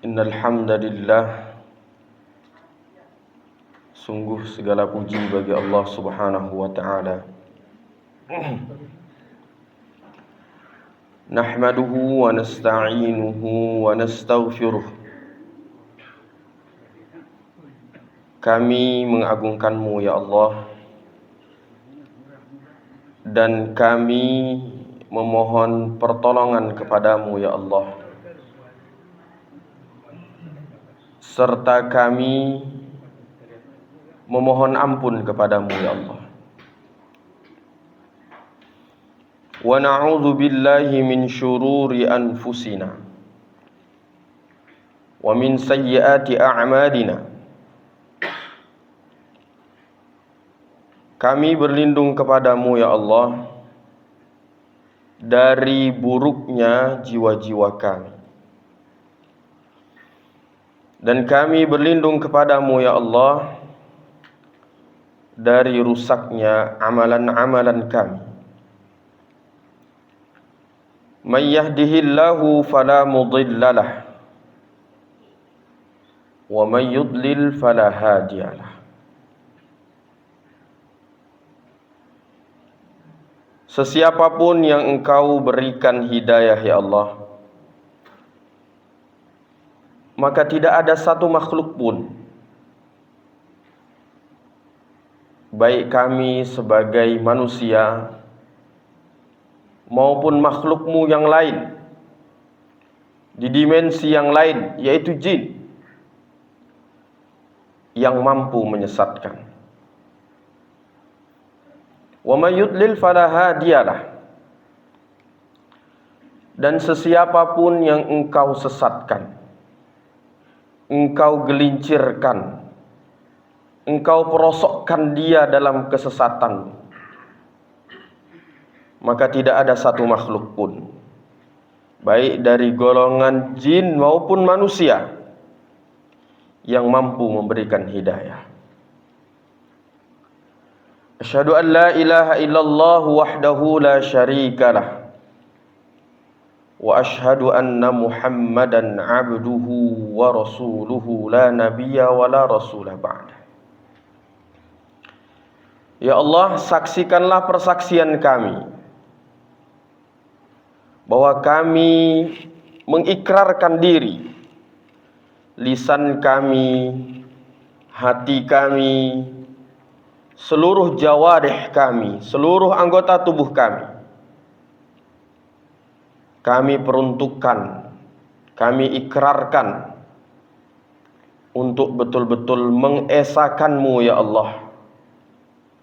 Innal hamdalillah, sungguh segala puji bagi Allah Subhanahu wa taala. Nahmaduhu wa nasta'inuhu wa nastaghfiruh. Kami mengagungkan-Mu ya Allah, dan kami memohon pertolongan kepada-Mu ya Allah, serta kami memohon ampun kepada-Mu ya Allah. Wa na'udzu billahi min syururi anfusina wa min sayyiati a'malina. Kami berlindung kepada-Mu ya Allah dari buruknya jiwa-jiwa kami, dan kami berlindung kepada-Mu ya Allah dari rusaknya amalan-amalan kami. May yahdihillahu fala mudhillalah wa may yudlil fala hadiyalah. Sesiapapun yang Engkau berikan hidayah ya Allah, maka tidak ada satu makhluk pun, baik kami sebagai manusia maupun makhluk-Mu yang lain di dimensi yang lain, yaitu jin, yang mampu menyesatkan. Wa may yudlil fala hadiyalah, dan sesiapapun yang Engkau sesatkan, Engkau gelincirkan, Engkau perosokkan dia dalam kesesatan, maka tidak ada satu makhluk pun, baik dari golongan jin maupun manusia, yang mampu memberikan hidayah. Asyhadu an la ilaha illallah wahdahu la syarikalah, wa asyhadu anna Muhammadan abduhu wa rasuluhu la nabiyya wa la rasulah ba'da. Ya Allah, saksikanlah persaksian kami bahwa kami mengikrarkan diri, lisan kami, hati kami, seluruh jawarih kami, seluruh anggota tubuh kami peruntukkan, kami ikrarkan untuk betul-betul mengesakan-Mu ya Allah,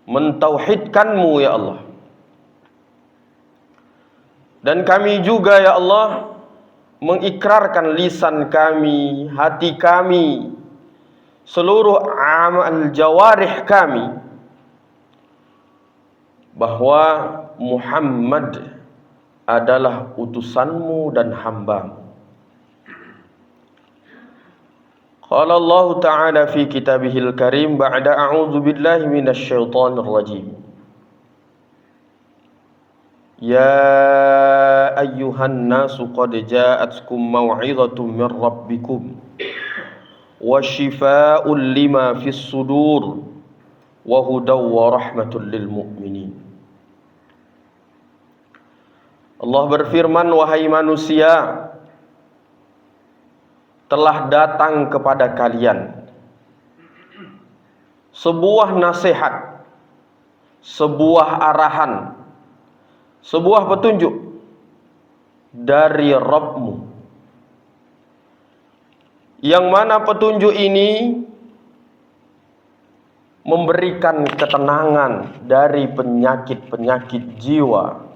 mentauhidkan-Mu ya Allah. Dan kami juga ya Allah mengikrarkan lisan kami, hati kami, seluruh amal jawarih kami, bahwa Muhammad adalah utusan-Mu dan hamba-Mu. Qala Allah Ta'ala fi kitabihil karim ba'da a'udzu billahi minasy syaithanir rajim. Ya ayyuhan nasu qad ja'atkum mau'izatun min rabbikum wa shifaa'un lima fis sudur wa hudaw wa rahmatul lil mu'minin. Allah berfirman, wahai manusia, telah datang kepada kalian sebuah nasihat, sebuah arahan, sebuah petunjuk dari Rabb-Mu, yang mana petunjuk ini memberikan ketenangan dari penyakit-penyakit jiwa,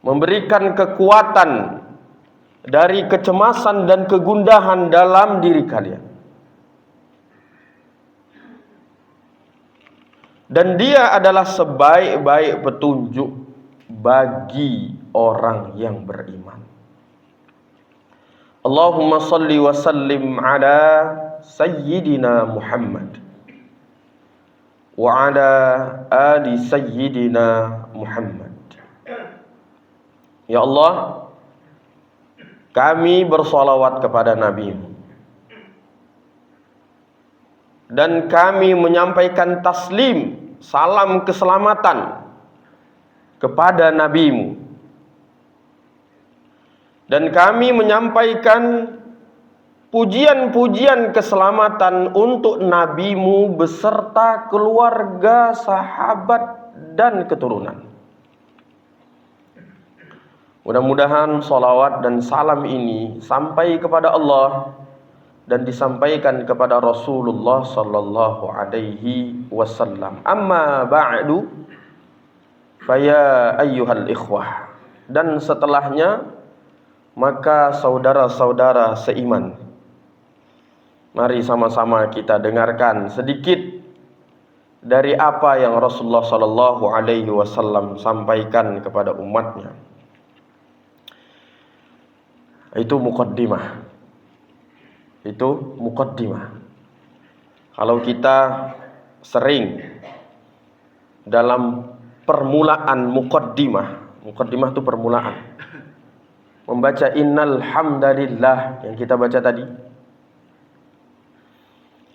memberikan kekuatan dari kecemasan dan kegundahan dalam diri kalian. Dan dia adalah sebaik-baik petunjuk bagi orang yang beriman. Allahumma salli wa sallim ala sayyidina Muhammad wa ala ali sayyidina Muhammad. Ya Allah, kami bersolawat kepada Nabi-Mu, dan kami menyampaikan taslim, salam keselamatan kepada Nabi-Mu, dan kami menyampaikan pujian-pujian keselamatan untuk Nabi-Mu beserta keluarga, sahabat, dan keturunan. Mudah-mudahan salawat dan salam ini sampai kepada Allah dan disampaikan kepada Rasulullah sallallahu alaihi wasallam. Amma ba'du, faya ayyuhal ikhwah. Dan setelahnya, maka saudara-saudara seiman, mari sama-sama kita dengarkan sedikit dari apa yang Rasulullah sallallahu alaihi wasallam sampaikan kepada umatnya. Itu muqaddimah. Kalau kita sering dalam permulaan muqaddimah itu permulaan, membaca innal hamdalillah yang kita baca tadi,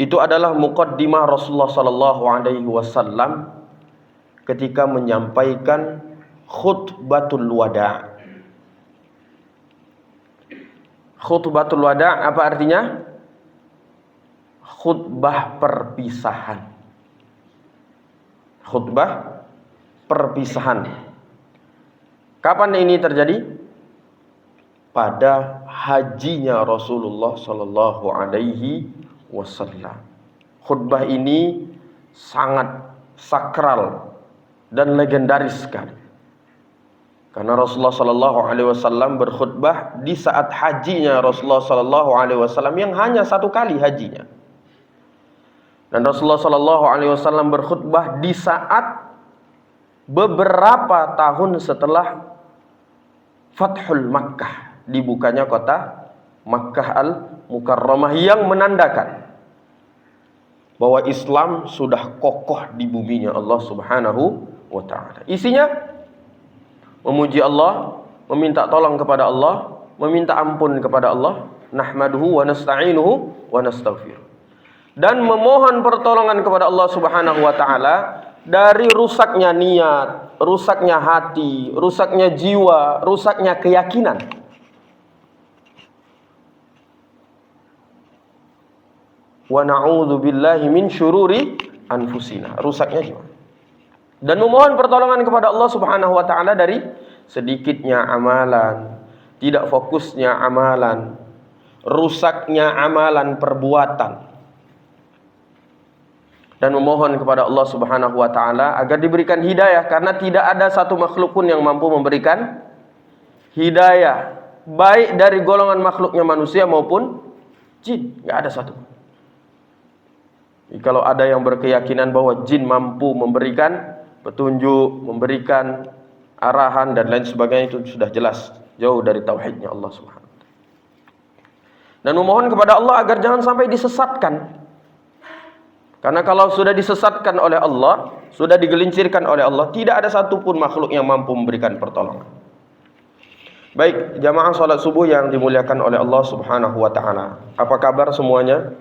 itu adalah muqaddimah Rasulullah sallallahu alaihi wasallam ketika menyampaikan khutbatul wada'. Khutbatul wada' apa artinya? Khutbah perpisahan. Khutbah perpisahan. Kapan ini terjadi? Pada hajinya Rasulullah sallallahu alaihi wasallam. Khutbah ini sangat sakral dan legendaris sekali. Karena Rasulullah sallallahu alaihi wasallam berkhutbah di saat hajinya Rasulullah sallallahu alaihi wasallam yang hanya satu kali hajinya. Dan Rasulullah sallallahu alaihi wasallam berkhutbah di saat beberapa tahun setelah Fathul Makkah, dibukanya kota Makkah Al-Mukarramah, yang menandakan bahwa Islam sudah kokoh di buminya Allah Subhanahu wa taala. Isinya memuji Allah, meminta tolong kepada Allah, meminta ampun kepada Allah, nahmaduhu wa nasta'inuhu wa nastaghfir, dan memohon pertolongan kepada Allah Subhanahu wa taala dari rusaknya niat, rusaknya hati, rusaknya jiwa, rusaknya keyakinan. Wa na'udzu billahi min syururi anfusina, rusaknya jiwa. Dan memohon pertolongan kepada Allah Subhanahu wa taala dari sedikitnya amalan, tidak fokusnya amalan, rusaknya amalan perbuatan. Dan memohon kepada Allah Subhanahu wa taala agar diberikan hidayah, karena tidak ada satu makhluk pun yang mampu memberikan hidayah, baik dari golongan makhluknya manusia maupun jin, enggak ada satu. Jadi, kalau ada yang berkeyakinan bahwa jin mampu memberikan petunjuk, memberikan arahan dan lain sebagainya, itu sudah jelas jauh dari tauhidnya Allah Subhanahu wa taala. Dan memohon kepada Allah agar jangan sampai disesatkan. Karena kalau sudah disesatkan oleh Allah, sudah digelincirkan oleh Allah, tidak ada satupun makhluk yang mampu memberikan pertolongan. Baik, jamaah salat subuh yang dimuliakan oleh Allah Subhanahu wa taala. Apa kabar semuanya?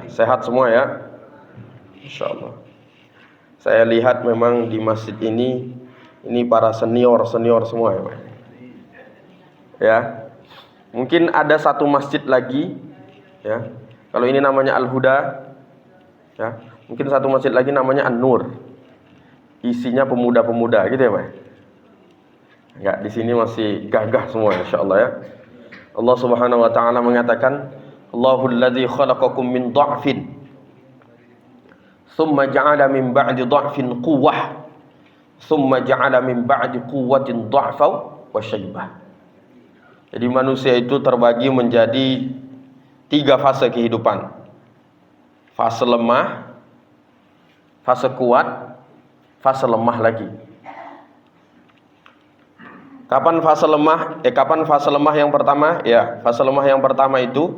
Sehat semua ya? Insyaallah. Saya lihat memang di masjid ini para senior semua ya, Pak. Ya. Mungkin ada satu masjid lagi ya. Kalau ini namanya Al-Huda ya. Mungkin satu masjid lagi namanya An-Nur. Isinya pemuda-pemuda gitu ya, Pak. Enggak, di sini masih gagah semua insyaallah ya. Allah Subhanahu wa taala mengatakan, Allahul ladzi khalaqakum min dha'fin thumma ja'ala min ba'di dha'fin quwwah thumma ja'ala min ba'di quwwatin dha'fa wa syaibah. Jadi manusia itu terbagi menjadi 3 fase kehidupan. Fase lemah, fase kuat, fase lemah lagi. Kapan fase lemah yang pertama? Ya, fase lemah yang pertama itu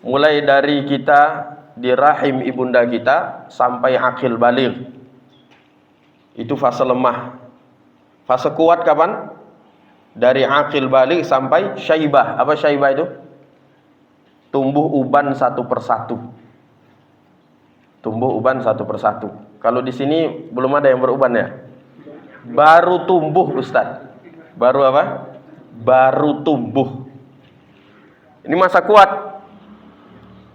mulai dari kita di rahim ibunda kita sampai akil baligh. Itu fase lemah. Fase kuat kapan? Dari akil balik sampai syaibah. Apa syaibah itu? Tumbuh uban satu persatu. Tumbuh uban satu persatu. Kalau di sini belum ada yang beruban ya? Baru tumbuh, Ustaz. Baru apa? Baru tumbuh. Ini masa kuat.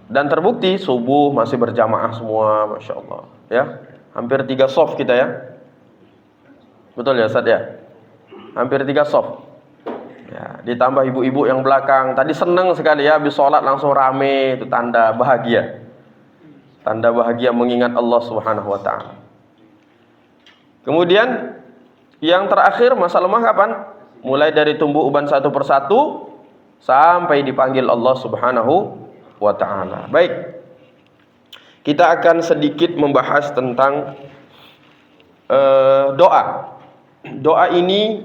Dan terbukti subuh masih berjamaah semua, Masya Allah. Ya, hampir 3 shaf kita ya. Betul ya Ustaz ya? Hampir 3 shaf. Ya, ditambah ibu-ibu yang belakang. Tadi senang sekali ya, habis sholat langsung rame. Itu tanda bahagia. Tanda bahagia mengingat Allah Subhanahu wa ta'ala. Kemudian yang terakhir masa lemah kapan? Mulai dari tumbuh uban satu persatu sampai dipanggil Allah Subhanahu wa ta'ala. Baik. Kita akan sedikit membahas tentang doa. Doa ini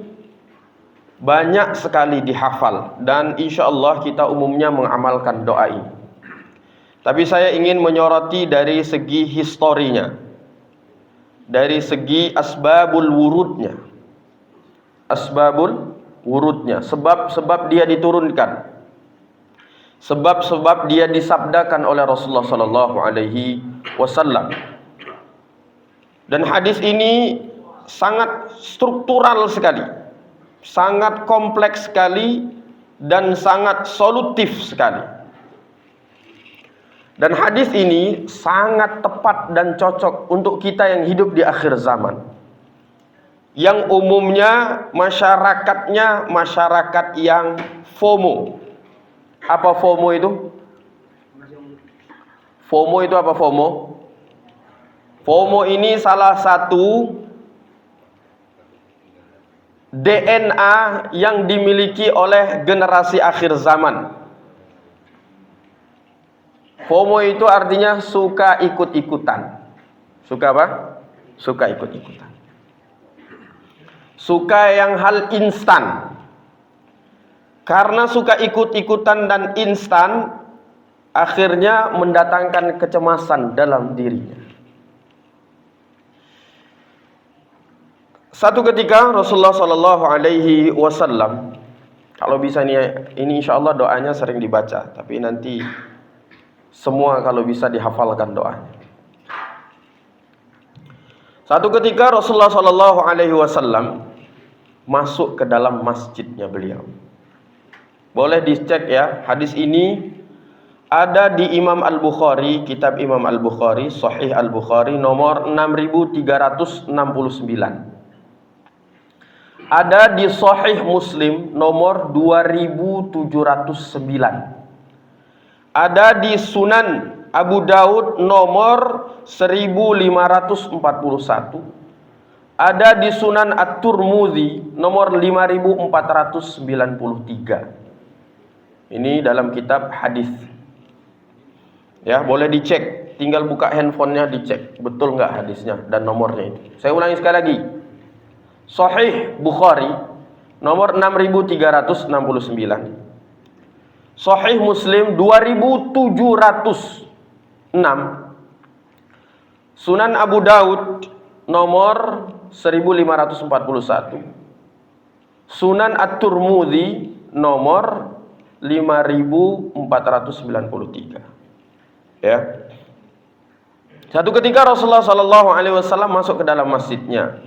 banyak sekali dihafal dan insya Allah kita umumnya mengamalkan doa ini. Tapi saya ingin menyoroti dari segi historinya, dari segi asbabul wurudnya, sebab-sebab dia diturunkan, sebab-sebab dia disabdakan oleh Rasulullah sallallahu alaihi wasallam. Dan hadis ini sangat struktural sekali, sangat kompleks sekali, dan sangat solutif sekali. Dan hadis ini sangat tepat dan cocok untuk kita yang hidup di akhir zaman, yang umumnya masyarakatnya masyarakat yang FOMO. Apa FOMO itu? FOMO itu apa FOMO? FOMO ini salah satu DNA yang dimiliki oleh generasi akhir zaman. FOMO itu artinya suka ikut-ikutan. Suka apa? Suka ikut-ikutan. Suka yang hal instan. Karena suka ikut-ikutan dan instan, akhirnya mendatangkan kecemasan dalam dirinya. Satu ketika Rasulullah Shallallahu Alaihi Wasallam, kalau bisa ini insya Allah doanya sering dibaca, tapi nanti semua kalau bisa dihafalkan doanya. Satu ketika Rasulullah Shallallahu Alaihi Wasallam masuk ke dalam masjidnya beliau. Boleh dicek ya, hadis ini ada di Imam Al-Bukhari, kitab Imam Al-Bukhari, Sahih Al-Bukhari nomor 6369. Ada di Sahih Muslim nomor 2709. Ada di Sunan Abu Daud nomor 1541. Ada di Sunan At-Tirmidzi nomor 5493. Ini dalam kitab hadis. Ya, boleh dicek. Tinggal buka handphonenya dicek. Betul nggak hadisnya dan nomornya itu. Saya ulangi sekali lagi. Sahih Bukhari nomor 6369. Sahih Muslim 2706. Sunan Abu Daud nomor 1541. Sunan At-Tirmidzi nomor 5493. Ya. Satu ketika Rasulullah sallallahu alaihi wasallam masuk ke dalam masjidnya.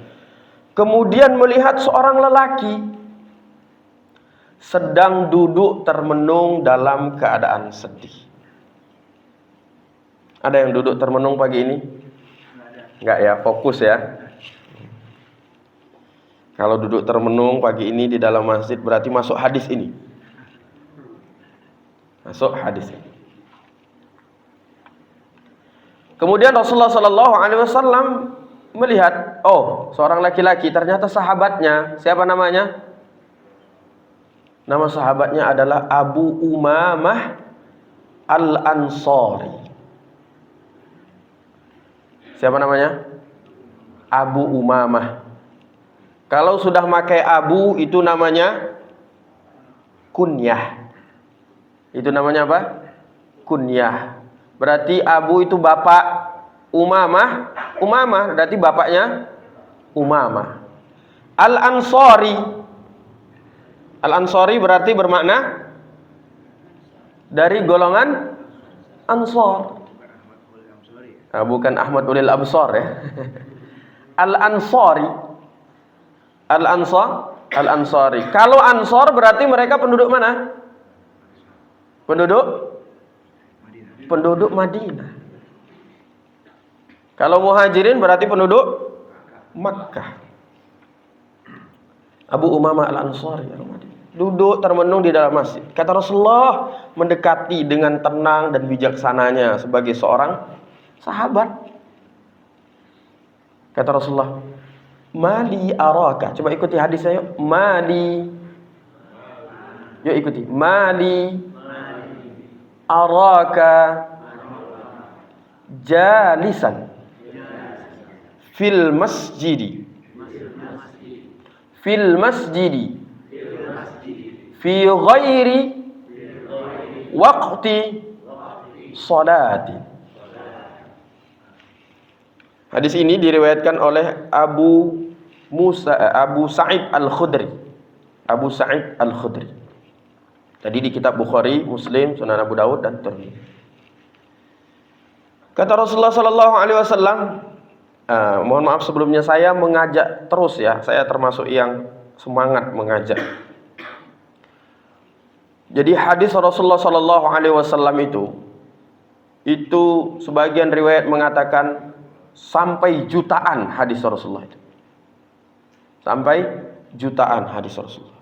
Kemudian melihat seorang lelaki sedang duduk termenung dalam keadaan sedih. Ada yang duduk termenung pagi ini? Enggak ya, fokus ya. Kalau duduk termenung pagi ini di dalam masjid berarti masuk hadis ini. Masuk hadis ini. Kemudian Rasulullah sallallahu alaihi wasallam melihat, oh, seorang laki-laki, ternyata sahabatnya. Siapa namanya? Nama sahabatnya adalah Abu Umamah Al-Ansari. Siapa namanya? Abu Umamah. Kalau sudah pakai Abu itu namanya kunyah. Itu namanya apa? Kunyah. Berarti Abu itu bapak, Umamah berarti bapaknya Umamah. Al-Ansari Al-Ansari berarti bermakna dari golongan Ansor. Nah, bukan Ahmad Ulil Absar ya. Al-Ansari. Al-Ansari. Kalau Ansor berarti mereka penduduk mana? Penduduk Madinah. Kalau Muhajirin berarti penduduk Makkah. Abu Umamah Al-Ansari duduk termenung di dalam masjid. Kata Rasulullah, mendekati dengan tenang dan bijaksananya sebagai seorang sahabat. Kata Rasulullah, "Mali araka." Coba ikuti hadis saya. Mali. Yuk ikuti. Mali araka jalisan fil masjidi fi ghairi waqti salati. Hadis ini diriwayatkan oleh Abu Sa'id Al-Khudri. Abu Sa'id Al-Khudri. Tadi di kitab Bukhari, Muslim, Sunan Abu Dawud dan Tirmidzi. Kata Rasulullah sallallahu alaihi wasallam, mohon maaf sebelumnya saya mengajak terus ya, saya termasuk yang semangat mengajak. Jadi hadis Rasulullah sallallahu alaihi wasallam itu sebagian riwayat mengatakan sampai jutaan hadis Rasulullah itu. Sampai jutaan hadis Rasulullah.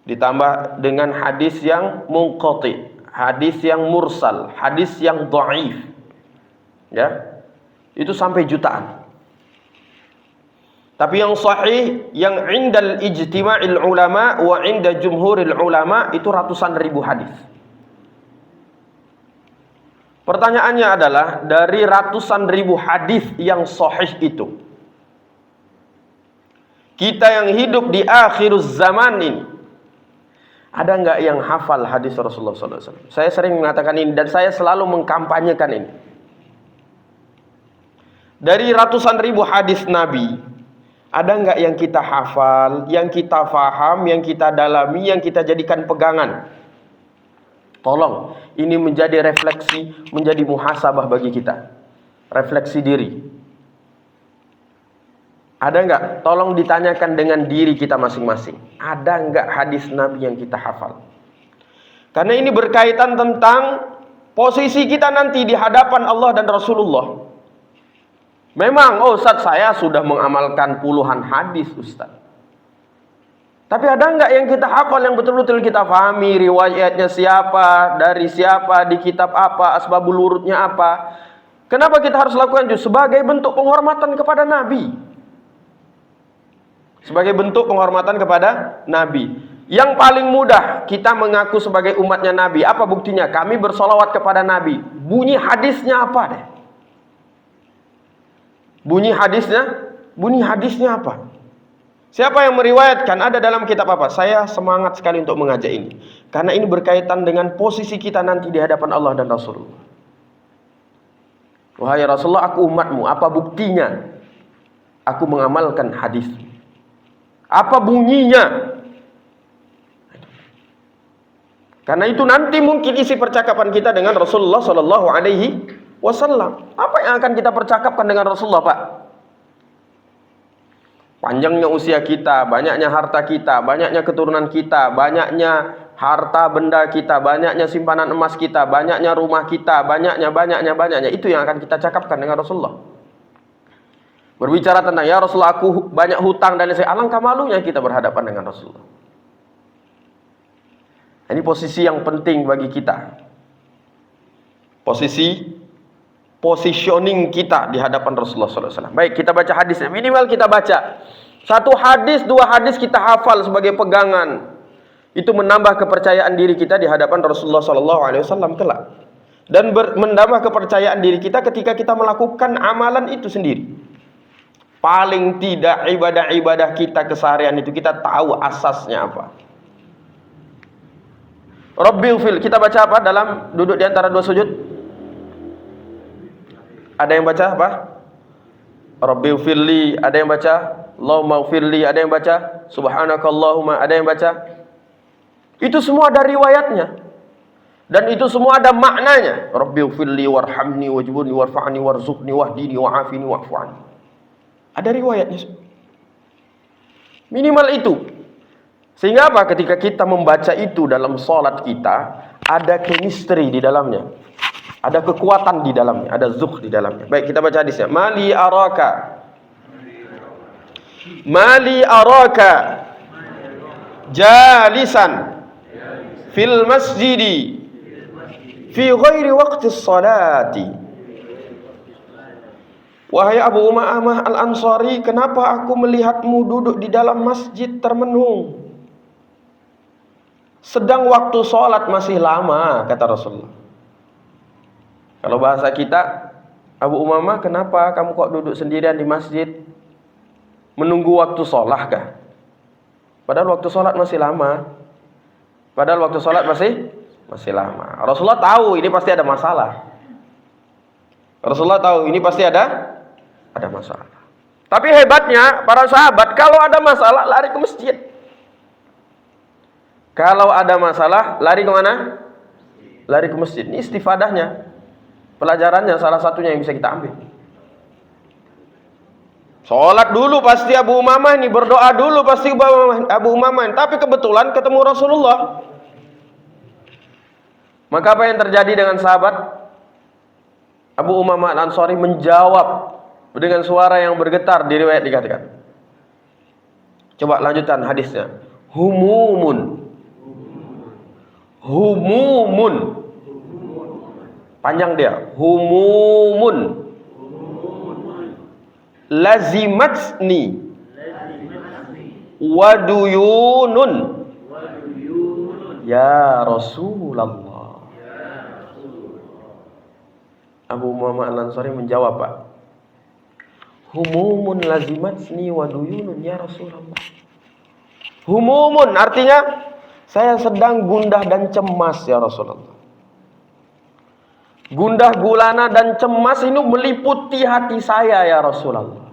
Ditambah dengan hadis yang munqati, hadis yang mursal, hadis yang dhaif. Ya. Itu sampai jutaan. Tapi yang sahih, yang indal ijtima'il ulama wa inda jumhuril ulama itu ratusan ribu hadis. Pertanyaannya adalah dari ratusan ribu hadis yang sahih itu, kita yang hidup di akhiruz zaman ini, ada nggak yang hafal hadis Rasulullah SAW? Saya sering mengatakan ini dan saya selalu mengkampanyekan ini. Dari ratusan ribu hadis Nabi, ada nggak yang kita hafal, yang kita faham, yang kita dalami, yang kita jadikan pegangan? Tolong, ini menjadi refleksi, menjadi muhasabah bagi kita. Refleksi diri. Ada nggak? Tolong ditanyakan dengan diri kita masing-masing. Ada nggak hadis Nabi yang kita hafal? Karena ini berkaitan tentang posisi kita nanti di hadapan Allah dan Rasulullah. Memang, Ustaz, saya sudah mengamalkan puluhan hadis, Ustaz. Tapi ada nggak yang kita hafal, yang betul-betul kita pahami, riwayatnya siapa, dari siapa, di kitab apa, asbabul wurudnya apa? Kenapa kita harus lakukan itu? Sebagai bentuk penghormatan kepada Nabi. Sebagai bentuk penghormatan kepada Nabi. Yang paling mudah kita mengaku sebagai umatnya Nabi. Apa buktinya? Kami bersolawat kepada Nabi. Bunyi hadisnya apa deh? Bunyi hadisnya apa? Siapa yang meriwayatkan? Ada dalam kitab apa? Saya semangat sekali untuk mengajak ini. Karena ini berkaitan dengan posisi kita nanti di hadapan Allah dan Rasulullah. Wahai Rasulullah, aku umatmu. Apa buktinya? Aku mengamalkan hadis. Apa bunyinya? Karena itu nanti mungkin isi percakapan kita dengan Rasulullah Sallallahu Alaihi Wasallam. Apa yang akan kita percakapkan dengan Rasulullah, Pak? Panjangnya usia kita, banyaknya harta kita, banyaknya keturunan kita, banyaknya harta benda kita, banyaknya simpanan emas kita, banyaknya rumah kita, banyaknya. Itu yang akan kita cakapkan dengan Rasulullah. Berbicara tentang, ya Rasulullah, aku banyak hutang dan saya, alangkah malunya kita berhadapan dengan Rasulullah. Ini posisi yang penting bagi kita. Positioning kita di hadapan Rasulullah SAW. Baik, kita baca hadisnya. Minimal kita baca 1 hadis, 2 hadis kita hafal sebagai pegangan. Itu menambah kepercayaan diri kita di hadapan Rasulullah SAW kelak. Dan menambah kepercayaan diri kita ketika kita melakukan amalan itu sendiri. Paling tidak ibadah-ibadah kita keseharian itu kita tahu asasnya apa. Rabbil fil, kita baca apa dalam duduk di antara 2 sujud? Ada yang baca apa? Rabbil filli, ada yang baca Allahumma ighfirli, ada yang baca subhanakallahumma, ada yang baca. Itu semua ada riwayatnya. Dan itu semua ada maknanya. Rabbi ighfirli warhamni wajburni warfa'ni warzuqni wahdini wa'afini wa'fu'ani. Ada riwayatnya. Minimal itu. Sehingga apa? Ketika kita membaca itu dalam salat kita, ada chemistry di dalamnya. Ada kekuatan di dalamnya, ada zukh di dalamnya. Baik, kita baca hadisnya. Mali araka jalisan fil masjidi fi ghairi waqti sholati. Wahai Abu Umamah Al-Ansari, kenapa aku melihatmu duduk di dalam masjid termenung, sedang waktu sholat masih lama, kata Rasulullah. Kalau bahasa kita, Abu Umamah, kenapa kamu kok duduk sendirian di masjid menunggu waktu sholat kah? Padahal waktu sholat masih lama. Masih lama. Rasulullah tahu ini pasti ada masalah. Rasulullah tahu ini pasti ada masalah. Tapi hebatnya para sahabat, kalau ada masalah lari ke masjid. Kalau ada masalah lari ke mana? Lari ke masjid. Ini istifadahnya. Pelajarannya salah satunya yang bisa kita ambil. Sholat dulu pasti Abu Umamah ini, berdoa dulu pasti Abu Umamah ini. Tapi kebetulan ketemu Rasulullah. Maka apa yang terjadi dengan sahabat? Abu Umamah Al-Ansari menjawab dengan suara yang bergetar, di riwayat dikatakan. Coba lanjutkan hadisnya. Humumun. Panjang dia. Humumun. Lazimatni waduyunun ya Rasulullah. Abu Muhammad Al-Ansari menjawab, Pak, humumun lazimatni waduyunun ya Rasulullah. Humumun artinya saya sedang gundah dan cemas ya Rasulullah. Gundah gulana dan cemas ini meliputi hati saya ya Rasulullah.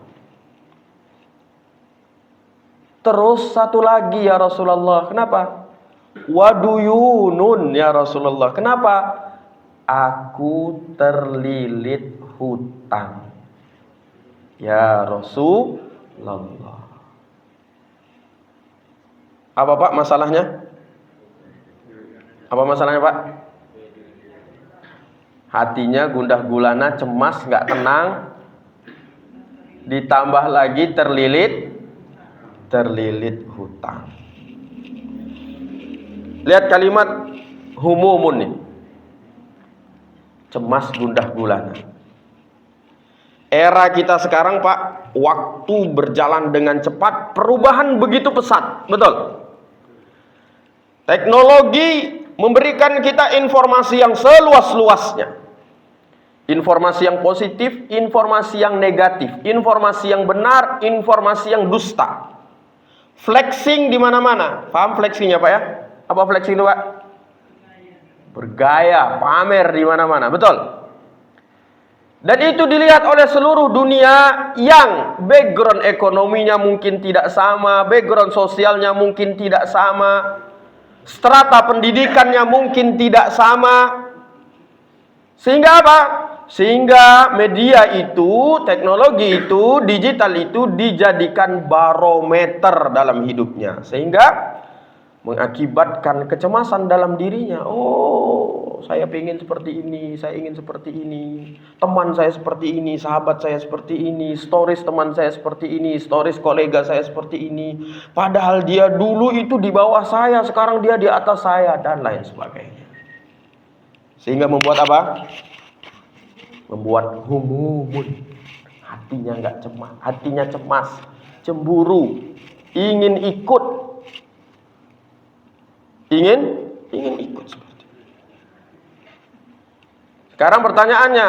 Terus satu lagi ya Rasulullah. Kenapa? Waduyunun ya Rasulullah. Kenapa? Aku terlilit hutang ya Rasulullah. Apa Pak masalahnya? Apa masalahnya Pak? Hatinya gundah gulana, cemas, gak tenang, ditambah lagi terlilit hutang. Lihat kalimat humumun nih. Cemas, gundah gulana. Era kita sekarang Pak, waktu berjalan dengan cepat, perubahan begitu pesat, betul? Teknologi memberikan kita informasi yang seluas-luasnya. Informasi yang positif, informasi yang negatif, informasi yang benar, informasi yang dusta. Flexing di mana-mana. Paham flexingnya Pak ya? Apa flexing itu Pak? Bergaya, pamer di mana-mana, betul? Dan itu dilihat oleh seluruh dunia yang background ekonominya mungkin tidak sama, background sosialnya mungkin tidak sama, strata pendidikannya mungkin tidak sama. Sehingga apa? Sehingga media itu, teknologi itu, digital itu dijadikan barometer dalam hidupnya. Sehingga mengakibatkan kecemasan dalam dirinya. Oh, saya ingin seperti ini, saya ingin seperti ini. Teman saya seperti ini, sahabat saya seperti ini, stories teman saya seperti ini, stories kolega saya seperti ini. Padahal dia dulu itu di bawah saya, sekarang dia di atas saya, dan lain sebagainya. Sehingga membuat apa? Membuat humumun. Hatinya enggak cemas, hatinya cemas, cemburu, ingin ikut. Ingin ikut seperti itu. Sekarang pertanyaannya,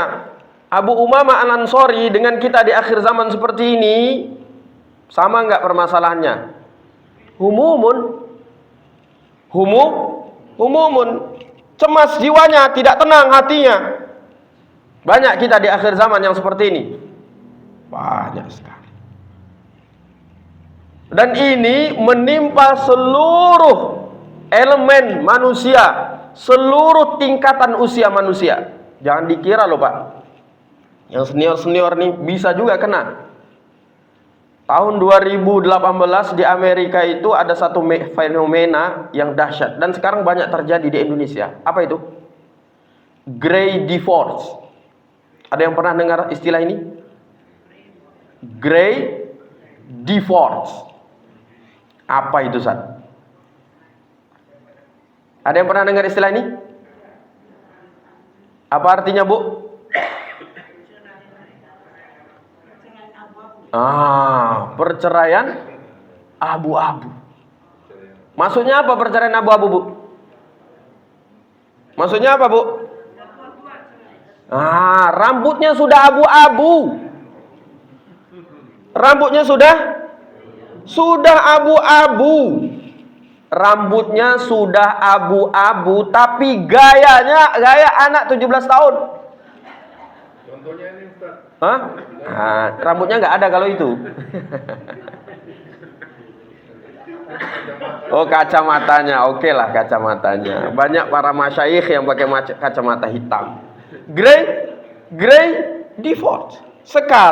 Abu Umamah Al-Ansari dengan kita di akhir zaman seperti ini sama enggak permasalahannya? Humumun. Cemas jiwanya, tidak tenang hatinya. Banyak kita di akhir zaman yang seperti ini. Banyak sekali. Dan ini menimpa seluruh elemen manusia, seluruh tingkatan usia manusia. Jangan dikira loh Pak, yang senior-senior nih bisa juga kena. Tahun 2018 di Amerika itu ada satu fenomena yang dahsyat dan sekarang banyak terjadi di Indonesia. Apa itu? Grey divorce. Ada yang pernah dengar istilah ini? Grey divorce. Apa itu, Ustaz? Ada yang pernah dengar istilah ini? Apa artinya, Bu? Perceraian abu-abu. Maksudnya apa perceraian abu-abu, Bu? Maksudnya apa, Bu? Rambutnya sudah abu-abu. Rambutnya sudah abu-abu. Rambutnya sudah abu-abu, tapi gayanya gaya anak 17 tahun. Contohnya ini, Ustaz. Rambutnya nggak ada kalau itu. Oh, kacamatanya. Oke lah kacamatanya. Banyak para masyayikh yang pakai kacamata hitam. Grey divorce.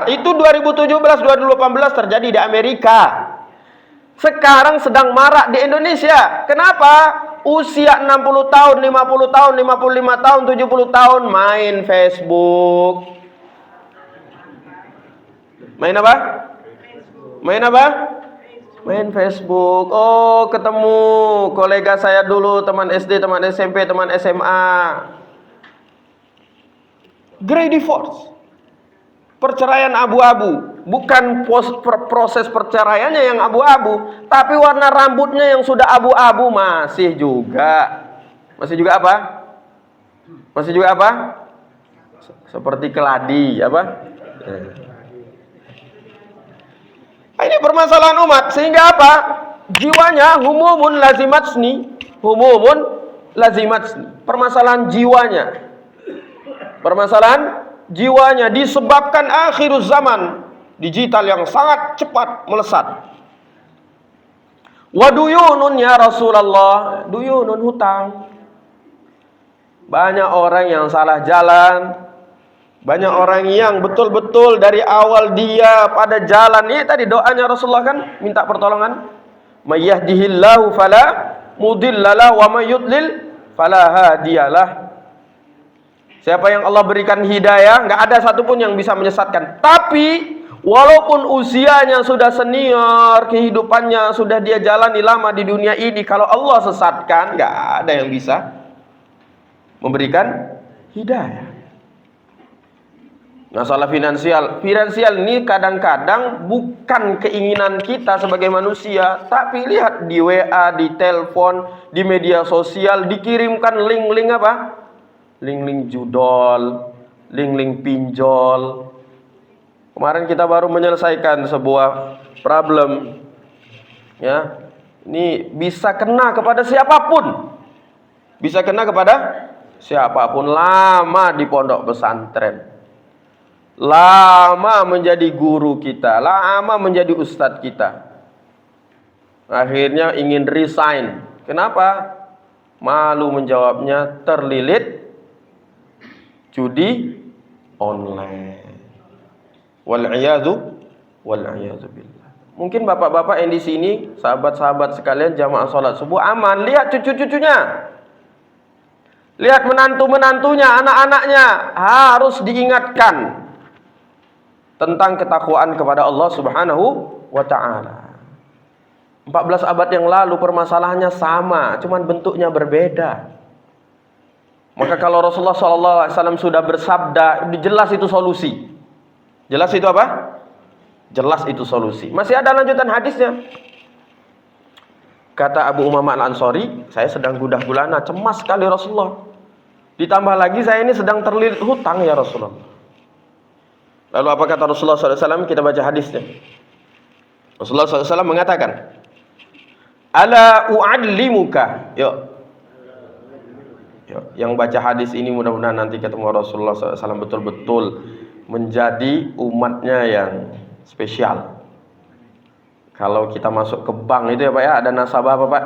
Itu 2017-2018 terjadi di Amerika. Sekarang sedang marak di Indonesia. Kenapa? Usia 60 tahun, 50 tahun, 55 tahun, 70 tahun main Facebook. Main apa? Main Facebook. Oh, ketemu kolega saya dulu, teman SD, teman SMP, teman SMA. Grey divorce. Perceraian abu-abu. Bukan proses perceraiannya yang abu-abu, tapi warna rambutnya yang sudah abu-abu masih juga apa? Masih juga apa? Seperti keladi, apa? Ini permasalahan umat sehingga apa? Jiwanya humumun lazimatsni. Permasalahan jiwanya disebabkan akhiruz zaman, digital yang sangat cepat melesat. Waduyunun ya Rasulullah, duyunun hutang. Banyak orang yang salah jalan, banyak orang yang betul-betul dari awal dia pada jalan. Ini tadi doanya Rasulullah kan minta pertolongan. Mayyahdihillahu fala mudhillalah wa may yudlil fala hadiyalah. Siapa yang Allah berikan hidayah, nggak ada satupun yang bisa menyesatkan. Tapi walaupun usianya sudah senior, kehidupannya sudah dia jalani lama di dunia ini, kalau Allah sesatkan, nggak ada yang bisa memberikan hidayah. Masalah finansial ini kadang-kadang bukan keinginan kita sebagai manusia, tapi lihat di WA, di telepon, di media sosial dikirimkan link-link apa? Link-link judol, link-link pinjol. Kemarin kita baru menyelesaikan sebuah problem. Ya. Ini bisa kena kepada siapapun. Lama di pondok pesantren. Lama menjadi guru kita, lama menjadi ustadz kita. Akhirnya ingin resign. Kenapa? Malu menjawabnya, terlilit judi online. Wal'iyadzu billah. Mungkin bapak-bapak yang di sini, sahabat-sahabat sekalian jamaah salat subuh aman, lihat cucu-cucunya. Lihat menantu-menantunya, anak-anaknya, harus diingatkan tentang ketakwaan kepada Allah Subhanahu wa taala. 14 abad yang lalu permasalahannya sama, cuman bentuknya berbeda. Maka kalau Rasulullah SAW sudah bersabda, jelas itu solusi. Jelas itu apa? Jelas itu solusi. Masih ada lanjutan hadisnya. Kata Abu Umamah Al-Ansari, saya sedang gundah gulana, cemas sekali Rasulullah. Ditambah lagi saya ini sedang terlilit hutang ya Rasulullah. Lalu apa kata Rasulullah SAW? Kita baca hadisnya. Rasulullah SAW mengatakan, Ala u'adlimuka. Yuk, yang baca hadis ini mudah-mudahan nanti ketemu Rasulullah SAW betul-betul menjadi umatnya yang spesial. Kalau kita masuk ke bank itu ya Pak ya, ada nasabah apa Pak?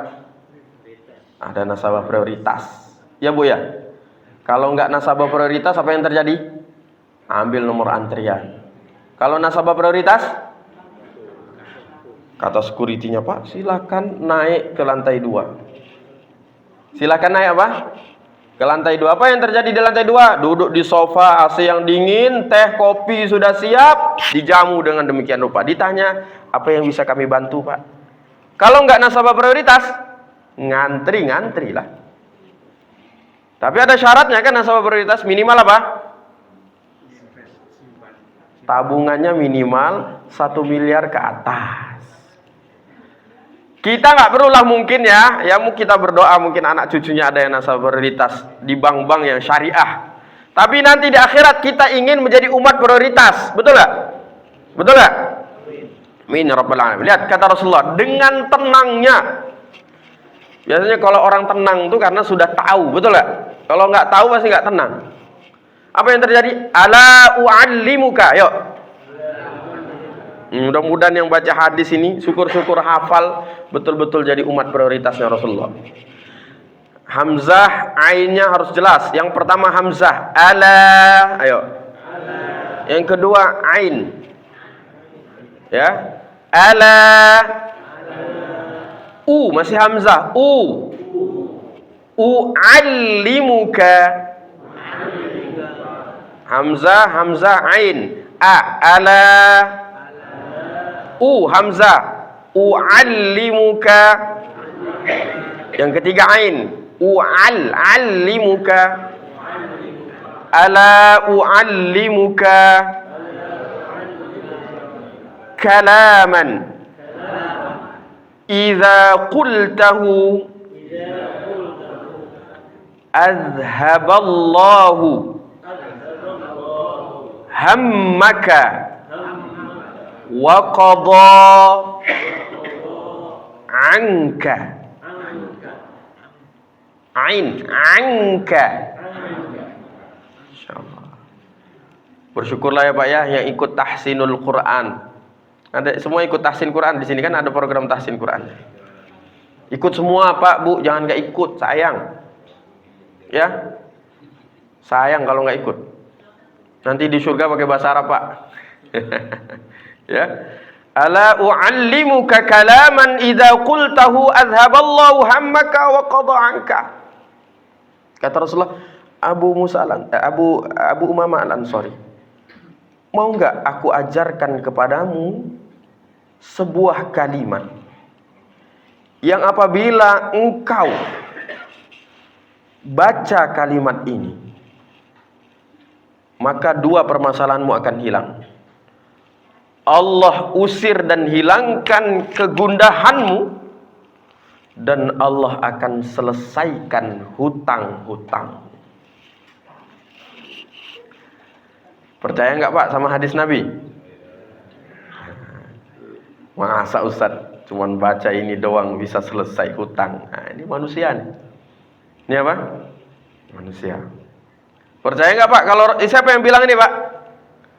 Ada nasabah prioritas. Ya Bu ya. Kalau nggak nasabah prioritas apa yang terjadi? Ambil nomor antrian. Kalau nasabah prioritas, kata security-nya, Pak, silakan naik ke lantai 2. Silakan naik apa? Ke lantai 2. Apa yang terjadi di lantai 2? Duduk di sofa, AC yang dingin, teh, kopi sudah siap, dijamu dengan demikian rupa. Ditanya, apa yang bisa kami bantu, Pak? Kalau nggak nasabah prioritas, ngantri lah. Tapi ada syaratnya kan nasabah prioritas, minimal apa? Tabungannya minimal 1 miliar ke atas. Kita nggak perlulah mungkin ya kita berdoa mungkin anak cucunya ada yang nasabah prioritas di bank-bank yang syariah. Tapi nanti di akhirat kita ingin menjadi umat prioritas, betul nggak? Betul nggak? Amin ya rabbal alamin. Lihat kata Rasulullah, dengan tenangnya. Biasanya kalau orang tenang itu karena sudah tahu, betul nggak? Kalau nggak tahu pasti nggak tenang. Apa yang terjadi? Ala u'allimuka, yuk. Mudah-mudahan yang baca hadis ini syukur-syukur hafal, betul-betul jadi umat prioritasnya Rasulullah. Hamzah, ainnya harus jelas. Yang pertama hamzah, ala, ayo. Yang kedua ain. Ya. Ala. Masih hamzah. U'allimuka. Hamzah, ain. Ala. Hamzah. U'allimuka. Yang ketiga ain. U'allimuka. Ala u'allimuka kalaman idza qultahu azhaballahu hammaka wa qada anka. Anka. Insyaallah. Bersyukurlah ya Pak ya yang ikut tahsinul Quran. Ada semua ikut tahsin Quran di sini kan ada program tahsin Quran. Ikut semua Pak, Bu, jangan nggak ikut, sayang. Ya. Sayang kalau nggak ikut. Nanti di surga pakai bahasa Arab, Pak. Ya. Ala u'allimuka kalaman idza qultahu azhaballahu hammaka wa qada anka. Kata Rasulullah, Abu Umamah Al-Ansari, mau enggak aku ajarkan kepadamu sebuah kalimat yang apabila engkau baca kalimat ini, maka dua permasalahanmu akan hilang. Allah usir dan hilangkan kegundahanmu, dan Allah akan selesaikan hutang-hutang. Percaya nggak Pak sama hadis Nabi? Masa Ustaz cuman baca ini doang bisa selesai hutang? Nah, ini manusia nih. Ini apa? Manusia. Percaya nggak Pak? Kalau siapa yang bilang ini Pak?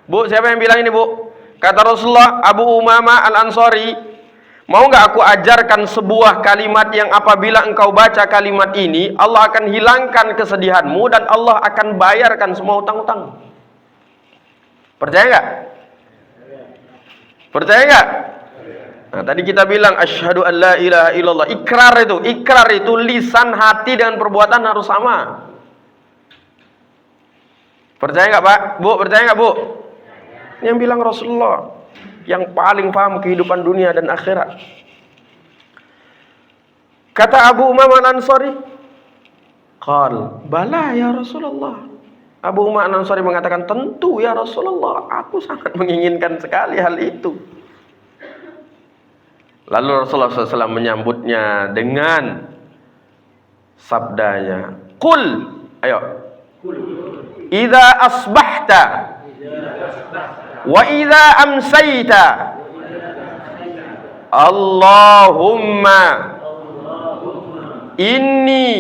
Bu, siapa yang bilang ini Bu? Kata Rasulullah, Abu Umamah Al-Ansari, mau nggak aku ajarkan sebuah kalimat yang apabila engkau baca kalimat ini, Allah akan hilangkan kesedihanmu dan Allah akan bayarkan semua hutang-hutang. Percaya nggak? Percaya nggak? Nah, tadi kita bilang asyhadu an la ilaha illallah. Ikrar itu lisan, hati dengan perbuatan harus sama. Percaya nggak Pak? Bu, percaya nggak Bu? Yang bilang Rasulullah, yang paling paham kehidupan dunia dan akhirat. Kata Abu Umamah Al-Ansari, qal bala ya Rasulullah. Abu Umamah Al-Ansari mengatakan, tentu ya Rasulullah, aku sangat menginginkan sekali hal itu. Lalu Rasulullah SAW menyambutnya dengan sabdanya, qul, ayo, idza asbahta wa idza amsayta Allahumma inni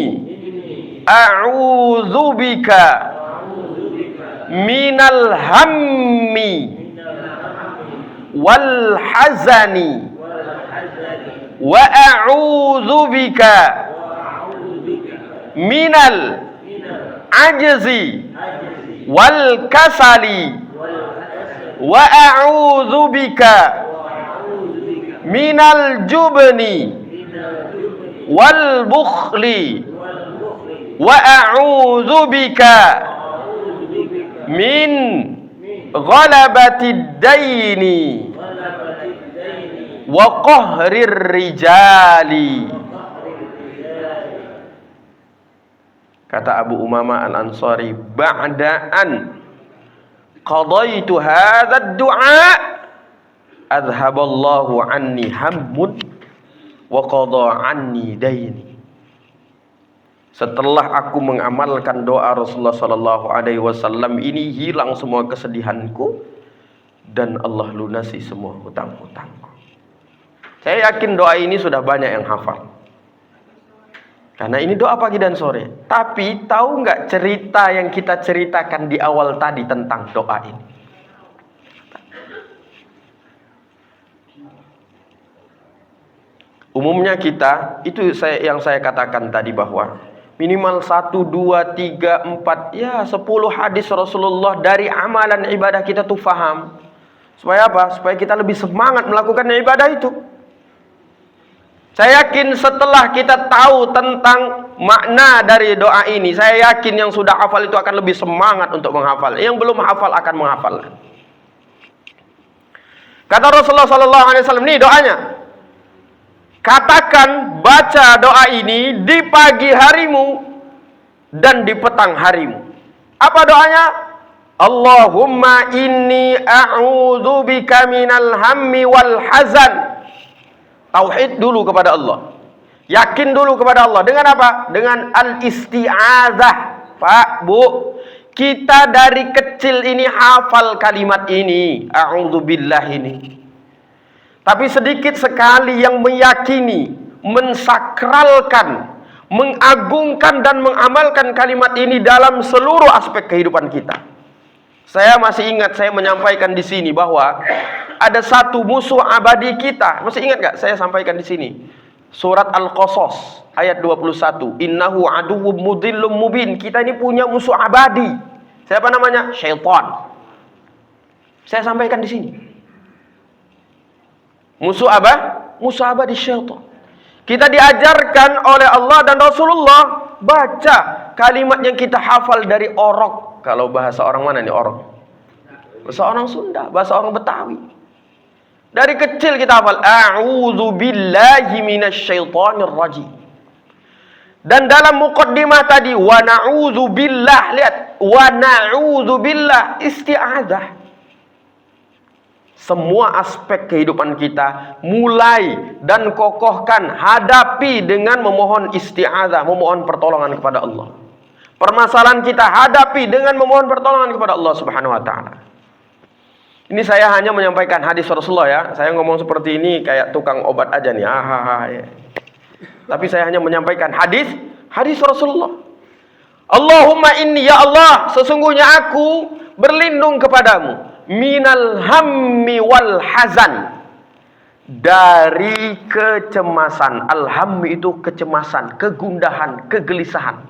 a'udzubika minal hammi wal hazani wa a'udzu bika minal ajzi wal kasali wa a'udzu bika minal jubni wal bukhli wa a'udzu bika min ghalabatid daini wa qahrir rijali. Kata Abu Umamah Al-Ansari, ba'da an qadaitu hadzal du'a adhaballahu anni hammun wa qada anni daini. Setelah aku mengamalkan doa Rasulullah sallallahu alaihi wasallam ini, hilang semua kesedihanku dan Allah lunasi semua hutang-hutangku. Saya yakin doa ini sudah banyak yang hafal. Karena ini doa pagi dan sore. Tapi tahu nggak cerita yang kita ceritakan di awal tadi tentang doa ini? Umumnya kita, itu yang saya katakan tadi bahwa minimal 1, 2, 3, 4, ya 10 hadis Rasulullah dari amalan ibadah kita tuh faham. Supaya apa? Supaya kita lebih semangat melakukan ibadah itu. Saya yakin setelah kita tahu tentang makna dari doa ini, saya yakin yang sudah hafal itu akan lebih semangat untuk menghafal. Yang belum hafal akan menghafal. Kata Rasulullah SAW, nih doanya. Katakan, baca doa ini di pagi harimu dan di petang harimu. Apa doanya? Allahumma inni a'udzubika minal hammi wal hazan. Tauhid dulu kepada Allah. Yakin dulu kepada Allah. Dengan apa? Dengan al-isti'adzah. Pak, Bu, kita dari kecil ini hafal kalimat ini. A'udzubillah ini. Tapi sedikit sekali yang meyakini, mensakralkan, mengagungkan dan mengamalkan kalimat ini dalam seluruh aspek kehidupan kita. Saya masih ingat saya menyampaikan di sini bahwa ada satu musuh abadi kita. Masih ingat gak saya sampaikan di sini? Surat Al-Qasas ayat 21. Innahu aduwwum mudhillum mubin. Kita ini punya musuh abadi. Siapa namanya? Syaitan. Saya sampaikan di sini. Musuh apa? Musuh abadi syaitan. Kita diajarkan oleh Allah dan Rasulullah baca kalimat yang kita hafal dari orok. Kalau bahasa orang mana nih orok? Bahasa orang Sunda, bahasa orang Betawi. Dari kecil kita hafal a'udzu billahi minasyaitonir rajim. Dan dalam muqaddimah tadi wa na'udzu billah, lihat, wa na'udzu billah, isti'adzah. Semua aspek kehidupan kita mulai dan kokohkan, hadapi dengan memohon isti'adzah, memohon pertolongan kepada Allah. Permasalahan kita hadapi dengan memohon pertolongan kepada Allah Subhanahu wa taala. Ini saya hanya menyampaikan hadis Rasulullah ya. Saya ngomong seperti ini kayak tukang obat aja nih. Ya. Tapi saya hanya menyampaikan hadis Rasulullah. Allahumma inni, ya Allah, sesungguhnya aku berlindung kepadamu minal hammi wal hazan, dari kecemasan. Al-hammi itu kecemasan, kegundahan, kegelisahan.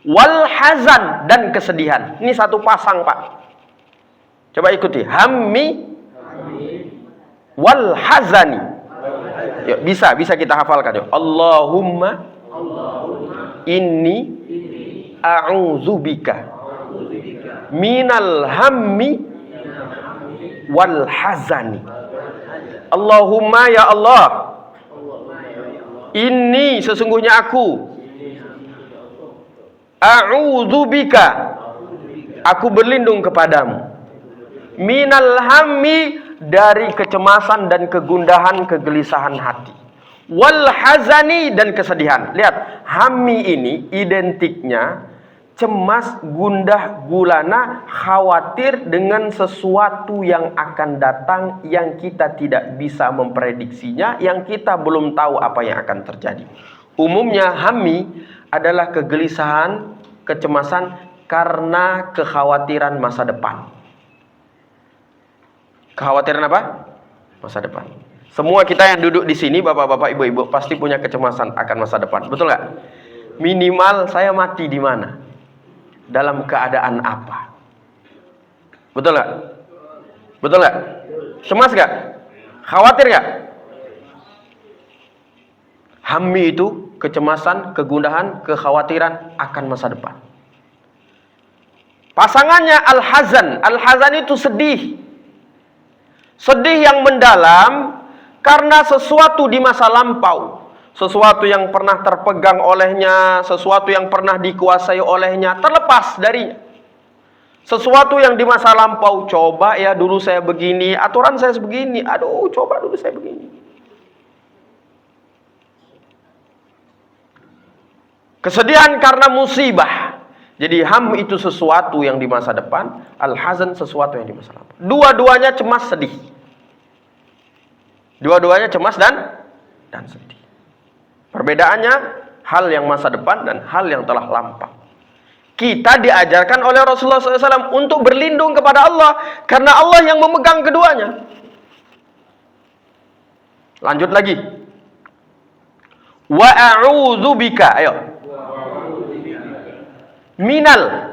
Wal hazan, dan kesedihan. Ini satu pasang, Pak. Coba ikuti. Hammi wal hazani. Yuk, bisa kita hafalkan yuk. Allahumma inni a'udzubika minal hammi wal hazani. Allahumma, ya Allah, inni, sesungguhnya aku, a'udzubika, aku berlindung kepadamu, minal hammi, dari kecemasan dan kegundahan, kegelisahan hati, wal hazani, dan kesedihan. Lihat, hammi ini identiknya cemas, gundah, gulana, khawatir dengan sesuatu yang akan datang yang kita tidak bisa memprediksinya, yang kita belum tahu apa yang akan terjadi. Umumnya hammi adalah kegelisahan, kecemasan karena kekhawatiran masa depan. Kekhawatiran apa? Masa depan. Semua kita yang duduk di sini, bapak-bapak, ibu-ibu, pasti punya kecemasan akan masa depan. Betul nggak? Minimal saya mati di mana? Dalam keadaan apa? Betul nggak? Betul nggak? Cemas nggak? Khawatir nggak? Hammi itu kecemasan, kegundahan, kekhawatiran akan masa depan. Pasangannya al-hazan. Al-hazan itu sedih. Sedih yang mendalam karena sesuatu di masa lampau, sesuatu yang pernah terpegang olehnya, sesuatu yang pernah dikuasai olehnya, terlepas darinya. Sesuatu yang di masa lampau, coba ya dulu saya begini, aturan saya sebegini, aduh coba dulu saya begini. Kesedihan karena musibah. Jadi ham itu sesuatu yang di masa depan, al-hazan sesuatu yang di masa lampau. Dua-duanya cemas sedih. Dua-duanya cemas dan sedih. Perbedaannya hal yang masa depan dan hal yang telah lampau. Kita diajarkan oleh Rasulullah SAW untuk berlindung kepada Allah karena Allah yang memegang keduanya. Lanjut lagi. Wa a'udzu bika, ayo. Minal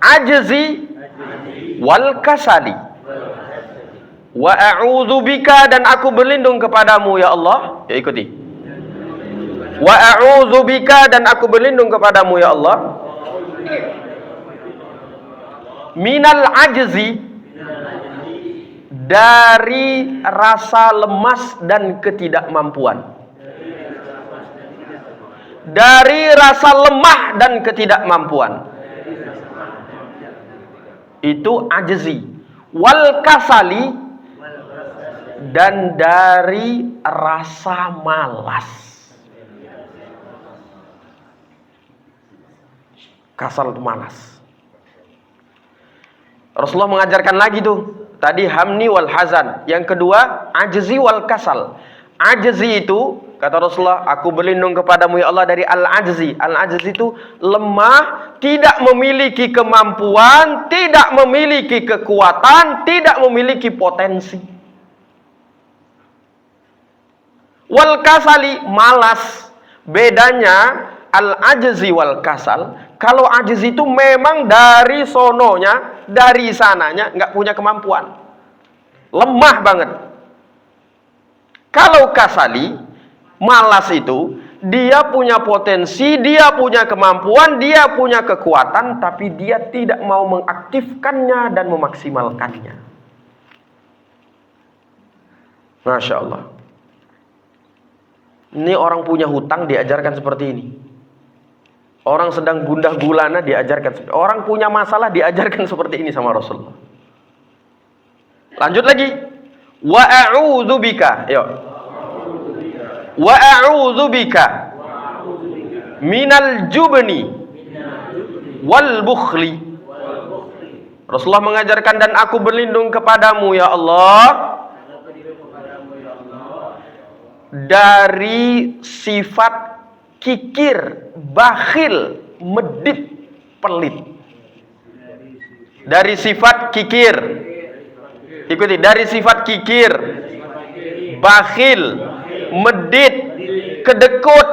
ajzi wal kasali. Wa a'udzu bika, dan aku berlindung kepadamu ya Allah. Ya ikuti. Wa a'udzu bika, dan aku berlindung kepadamu ya Allah. Minal ajzi, dari rasa lemas dan ketidakmampuan. Dari rasa lemah dan ketidakmampuan. Itu ajzi. Wal kasali, dan dari rasa malas. Kasal itu malas. Rasulullah mengajarkan lagi tuh. Tadi hamni wal hazan. Yang kedua ajzi wal kasal. Ajzi itu, kata Rasulullah, aku berlindung kepadamu ya Allah dari al-ajzi. Al-ajzi itu lemah, tidak memiliki kemampuan, tidak memiliki kekuatan, tidak memiliki potensi. Wal kasali, malas. Bedanya al-ajzi wal kasal, kalau ajzi itu memang dari sononya, dari sananya nggak punya kemampuan, lemah banget. Kalau kasali, malas itu, dia punya potensi, dia punya kemampuan, dia punya kekuatan, tapi dia tidak mau mengaktifkannya dan memaksimalkannya. Masya Allah. Ini orang punya hutang diajarkan seperti ini. Orang sedang gundah gulana diajarkan seperti ini. Orang punya masalah diajarkan seperti ini sama Rasulullah. Lanjut lagi. Wa a'udzu bika. Yuk. Wa a'udzu bika minal jubni wal bukhli. Rasulullah mengajarkan, dan aku berlindung kepadamu ya Allah dari sifat kikir, bakhil, medit, pelit. Dari sifat kikir. Ikuti, dari sifat kikir, bakhil, medit, kedekut,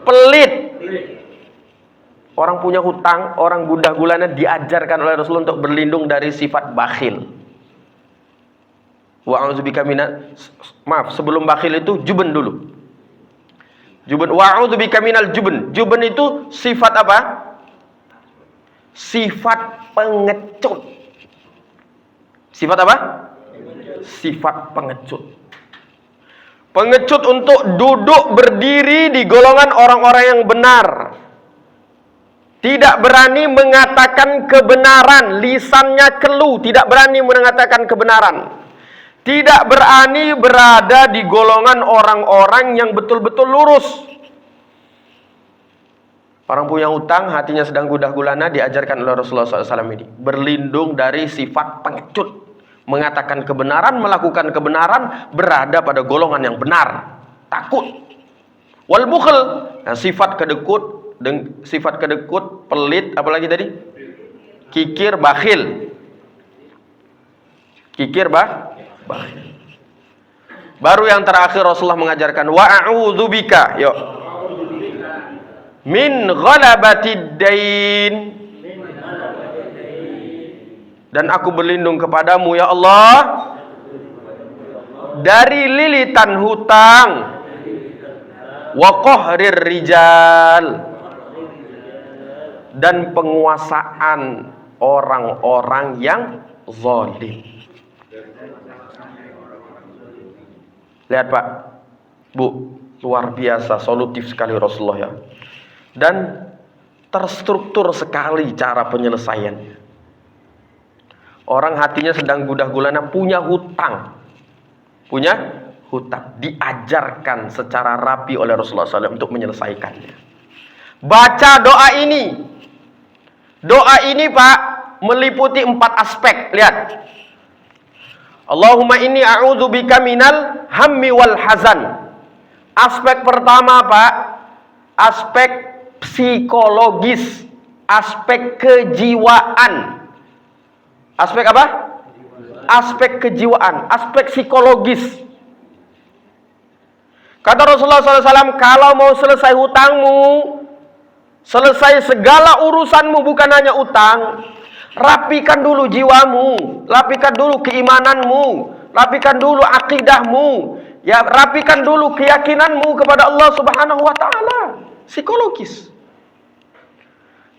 pelit. Orang punya hutang, orang gundah gulana diajarkan oleh Rasulullah untuk berlindung dari sifat bakhil. Wa'udzubika minal, maaf, sebelum bakhil itu juben dulu. Juben, wa'udzubika minal juben. Juben itu sifat apa? Sifat pengecut. Sifat apa? Sifat pengecut. Pengecut untuk duduk berdiri di golongan orang-orang yang benar. Tidak berani mengatakan kebenaran, lisannya keluh, tidak berani mengatakan kebenaran. Tidak berani berada di golongan orang-orang yang betul-betul lurus. Orang punya hutang, hatinya sedang gundah gulana, diajarkan oleh Rasulullah SAW ini. Berlindung dari sifat pengecut. Mengatakan kebenaran, melakukan kebenaran, berada pada golongan yang benar. Takut. Wal bukhl, nah, sifat kedekut, pelit, apalagi tadi? Kikir, bakhil. Kikir, bakhil. Baru yang terakhir Rasulullah mengajarkan wa a'udzubika, yuk, min ghalabatid dain, dan aku berlindung kepadamu ya Allah dari lilitan hutang, wa qahrir rijal, dan penguasaan orang-orang yang zalim. Lihat Pak, Bu, luar biasa solutif sekali Rasulullah ya. Dan terstruktur sekali cara penyelesaiannya. Orang hatinya sedang gundah gulana, punya hutang. Diajarkan secara rapi oleh Rasulullah SAW untuk menyelesaikannya. Baca doa ini. Doa ini Pak meliputi 4 aspek. Lihat. Allahumma inni a'udzubika minal hammi wal hazan. Aspek pertama Pak, aspek psikologis, aspek kejiwaan. Aspek apa? Aspek kejiwaan, aspek psikologis. Kata Rasulullah SAW, kalau mau selesai hutangmu, selesai segala urusanmu, bukan hanya utang, rapikan dulu jiwamu, rapikan dulu keimananmu, rapikan dulu akidahmu, ya, rapikan dulu keyakinanmu kepada Allah Subhanahu wa taala. Psikologis.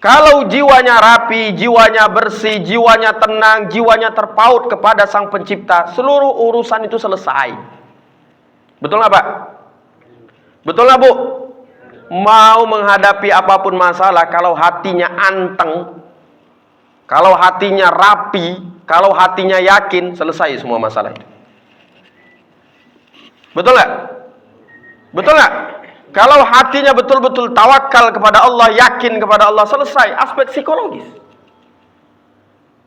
Kalau jiwanya rapi, jiwanya bersih, jiwanya tenang, jiwanya terpaut kepada Sang Pencipta, seluruh urusan itu selesai. Betul nggak Pak? Betul nggak Bu? Mau menghadapi apapun masalah, kalau hatinya anteng, kalau hatinya rapi, kalau hatinya yakin, selesai semua masalah itu. Betul nggak? Betul nggak? Kalau hatinya betul-betul tawakal kepada Allah, yakin kepada Allah, selesai. Aspek psikologis.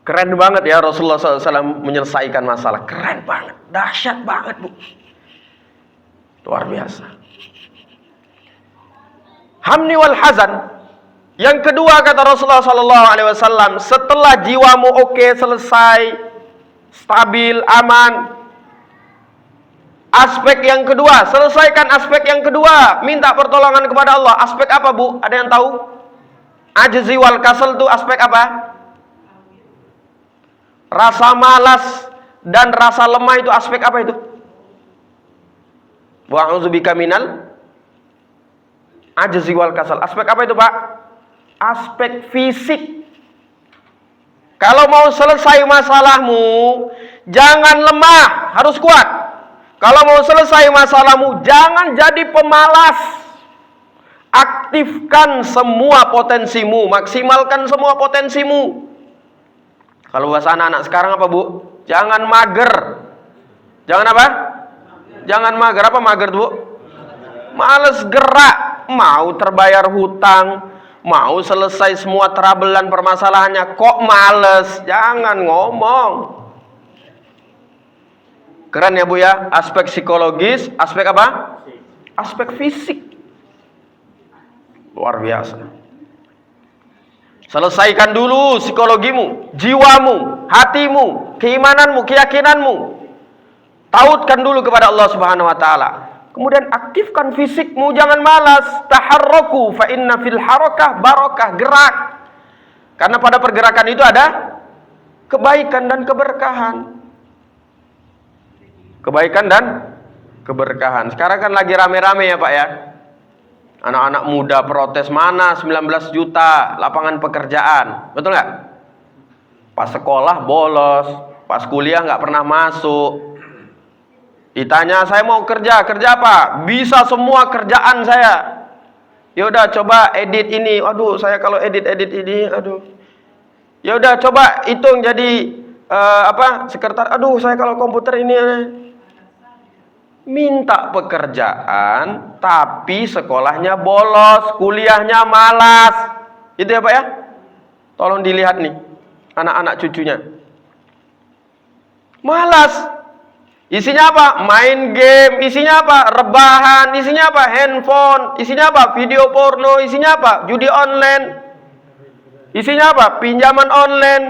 Keren banget ya Rasulullah SAW menyelesaikan masalah. Keren banget. Dahsyat banget Bu. Luar biasa. Hamni wal hazan. Yang kedua kata Rasulullah SAW, setelah jiwamu oke, selesai, stabil, aman. Aspek yang kedua, selesaikan aspek yang kedua, minta pertolongan kepada Allah. Aspek apa Bu? Ada yang tahu? Ajzi wal kasal itu aspek apa? Rasa malas dan rasa lemah itu aspek apa itu? Wa a'udzubika minal ajzi wal kasal. Aspek apa itu Pak? Aspek fisik. Kalau mau selesai masalahmu, jangan lemah, harus kuat. Kalau mau selesai masalahmu, jangan jadi pemalas. Aktifkan semua potensimu, maksimalkan semua potensimu. Kalau bahasa anak-anak sekarang apa Bu? Jangan mager. Jangan apa? Jangan mager. Apa mager Bu? Males gerak. Mau terbayar hutang, mau selesai semua trouble-an permasalahannya, kok males? Jangan ngomong. Keren ya Bu ya, aspek psikologis, aspek apa? Aspek fisik. Luar biasa. Selesaikan dulu psikologimu, jiwamu, hatimu, keimananmu, keyakinanmu. Tautkan dulu kepada Allah Subhanahu wa taala. Kemudian aktifkan fisikmu, jangan malas. Taharraku fa inna fil harakah barakah, gerak. Karena pada pergerakan itu ada kebaikan dan keberkahan. Kebaikan dan keberkahan. Sekarang kan lagi rame-rame ya Pak ya. Anak-anak muda protes, mana 19 juta lapangan pekerjaan. Betul nggak? Pas sekolah bolos, pas kuliah nggak pernah masuk. Ditanya, saya mau kerja apa? Bisa semua kerjaan saya. Yaudah coba edit ini. Aduh, saya kalau edit ini, aduh. Yaudah coba hitung jadi sekretar. Aduh, saya kalau komputer ini. Minta pekerjaan tapi sekolahnya bolos, kuliahnya malas. Itu ya Pak ya? Tolong dilihat nih anak-anak cucunya. Malas. Isinya apa? Main game. Isinya apa? Rebahan. Isinya apa? Handphone. Isinya apa? Video porno. Isinya apa? Judi online. Isinya apa? Pinjaman online.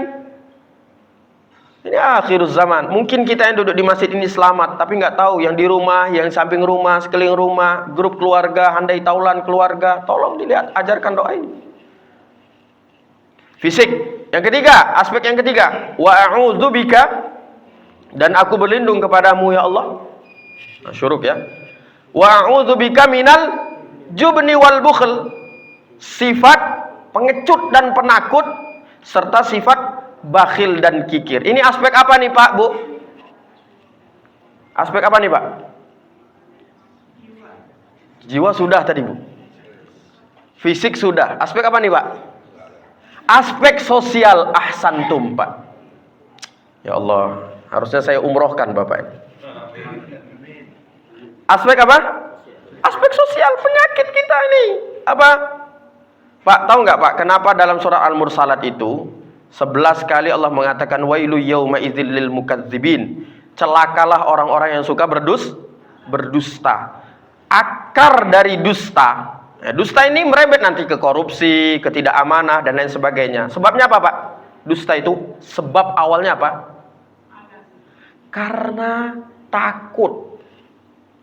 Ini akhir zaman. Mungkin kita yang duduk di masjid ini selamat, tapi nggak tahu yang di rumah, yang samping rumah, sekeliling rumah, grup keluarga, handai taulan keluarga. Tolong dilihat, ajarkan doa ini. Fisik. Yang ketiga, aspek yang ketiga, wa a'udzubika, dan aku berlindung kepadamu ya Allah. Nah, syuruk ya. Wa a'udzubika minal jubni wal bukhl. Sifat pengecut dan penakut serta sifat bakhil dan kikir. Ini aspek apa nih Pak, Bu? Aspek apa nih Pak? Jiwa sudah tadi Bu. Fisik sudah. Aspek apa nih Pak? Aspek sosial ahsantum Pak. Ya Allah, harusnya saya umrohkan Bapak ini. Aspek apa? Aspek sosial, penyakit kita ini. Apa? Pak, tahu nggak Pak, kenapa dalam surah Al-Mursalat itu 11 kali Allah mengatakan wailu yauma idzil lil mukadzibin. Celakalah orang-orang yang suka berdusta. Akar dari dusta. Ya, dusta ini merembet nanti ke korupsi, ketidakamanah dan lain sebagainya. Sebabnya apa, Pak? Dusta itu sebab awalnya apa? Karena takut.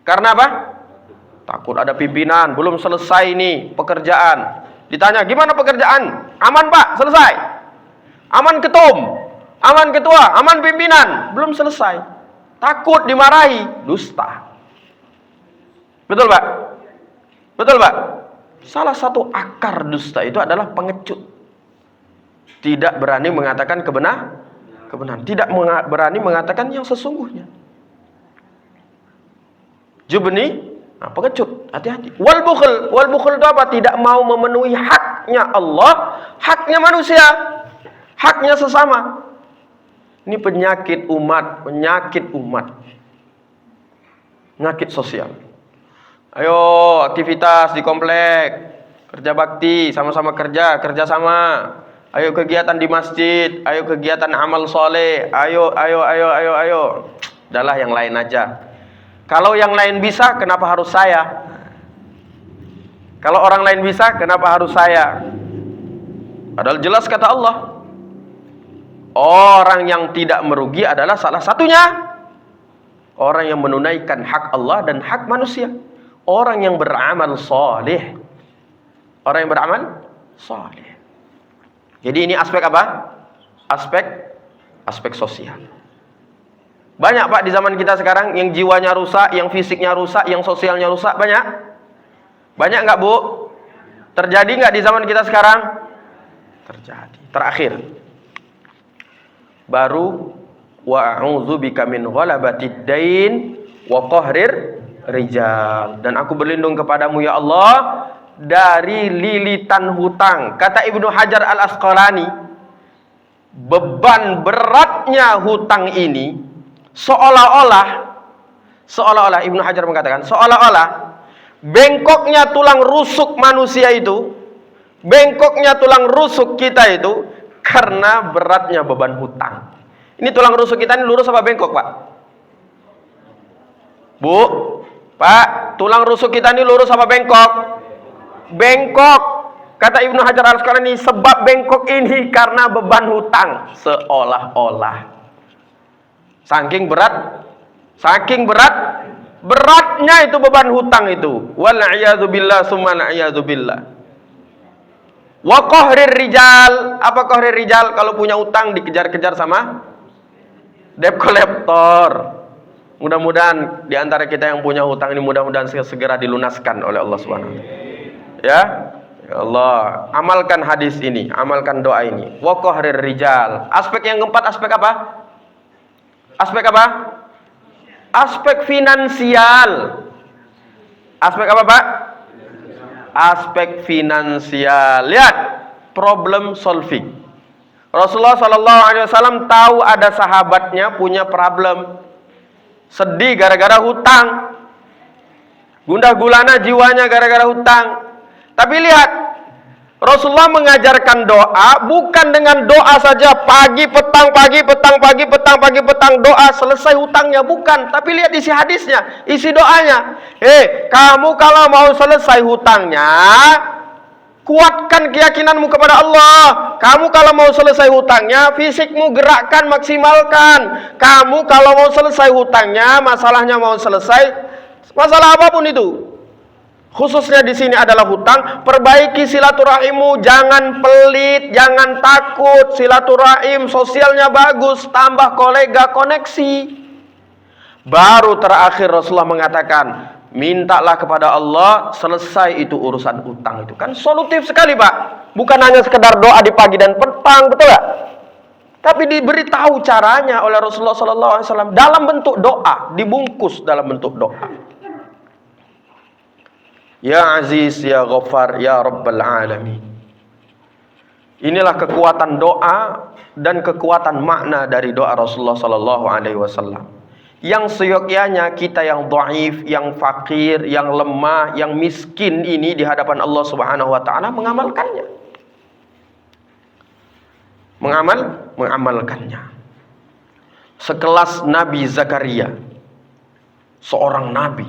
Karena apa? Takut ada pimpinan, belum selesai nih pekerjaan. Ditanya, "Gimana pekerjaan?" "Aman, Pak, selesai." Aman ketum, aman ketua, aman pimpinan, belum selesai. Takut dimarahi, dusta. Betul Pak? Betul Pak? Salah satu akar dusta itu adalah pengecut. Tidak berani mengatakan kebenaran. Tidak berani mengatakan yang sesungguhnya. Jubni, nah, pengecut, hati-hati. Wal bukhl itu apa? Tidak mau memenuhi haknya Allah, haknya manusia. Haknya sesama. Ini penyakit umat. Penyakit sosial. Ayo aktivitas di komplek, kerja bakti, sama-sama kerja sama. Ayo kegiatan di masjid, ayo kegiatan amal soleh, ayo. Udahlah yang lain aja. Kalau yang lain bisa, kenapa harus saya? Kalau orang lain bisa, kenapa harus saya? Padahal jelas kata Allah, orang yang tidak merugi adalah salah satunya orang yang menunaikan hak Allah dan hak manusia. Orang yang beramal soleh. Orang yang beramal soleh. Jadi ini aspek apa? Aspek sosial. Banyak Pak di zaman kita sekarang yang jiwanya rusak, yang fisiknya rusak, yang sosialnya rusak. Banyak? Banyak nggak Bu? Terjadi nggak di zaman kita sekarang? Terjadi. Terakhir. Baru wa a'udzubika min ghalabatid dain wa qahrir rijal, dan aku berlindung kepadamu ya Allah dari lilitan hutang. Kata Ibnu Hajar Al-Asqalani, beban beratnya hutang ini seolah-olah Ibnu Hajar mengatakan seolah-olah bengkoknya tulang rusuk manusia itu, bengkoknya tulang rusuk kita itu karena beratnya beban hutang. Ini tulang rusuk kita ini lurus apa bengkok, Pak? Bu, Pak, tulang rusuk kita ini lurus apa bengkok? Bengkok. Kata Ibnu Hajar Al-Asqalani, sebab bengkok ini karena beban hutang. Seolah-olah. Saking beratnya itu beban hutang itu. Wal'iyadzubillah summa na'iyadzubillah. Wa qahrir rijal. Apa qahrir rijal? Kalau punya utang dikejar-kejar sama debt collector. Mudah-mudahan di antara kita yang punya hutang ini mudah-mudahan segera dilunaskan oleh Allah Subhanahu wa taala. Ya Allah, amalkan hadis ini, amalkan doa ini. Wa qahrir rijal. Aspek yang keempat aspek apa? Aspek apa? Aspek finansial. Aspek apa, Pak? Aspek finansial. Lihat, problem solving. Rasulullah SAW tahu ada sahabatnya punya problem, sedih gara-gara hutang, gundah gulana jiwanya gara-gara hutang. Tapi lihat, Rasulullah mengajarkan doa bukan dengan doa saja pagi petang doa selesai hutangnya, bukan. Tapi lihat isi hadisnya, isi doanya. Kamu kalau mau selesai hutangnya, Kuatkan keyakinanmu kepada Allah. Kamu kalau mau selesai hutangnya, fisikmu gerakkan, maksimalkan. Kamu kalau mau selesai hutangnya, masalahnya mau selesai, masalah apapun itu, khususnya di sini adalah hutang, perbaiki silaturahimmu, jangan pelit, jangan takut, silaturahim, sosialnya bagus, tambah kolega, koneksi. Baru terakhir Rasulullah mengatakan, mintalah kepada Allah, selesai itu urusan utang itu. Kan solutif sekali, Pak. Bukan hanya sekedar doa di pagi dan petang, betul gak? Tapi diberitahu caranya oleh Rasulullah SAW dalam bentuk doa, dibungkus dalam bentuk doa. Ya Aziz, Ya Ghaffar, Ya Rabbal Alamin. Inilah kekuatan doa dan kekuatan makna dari doa Rasulullah SAW. Yang seyogyanya kita yang dhaif, yang fakir, yang lemah, yang miskin ini di hadapan Allah Subhanahu wa taala mengamalkannya. Mengamalkannya. Sekelas Nabi Zakaria, seorang nabi,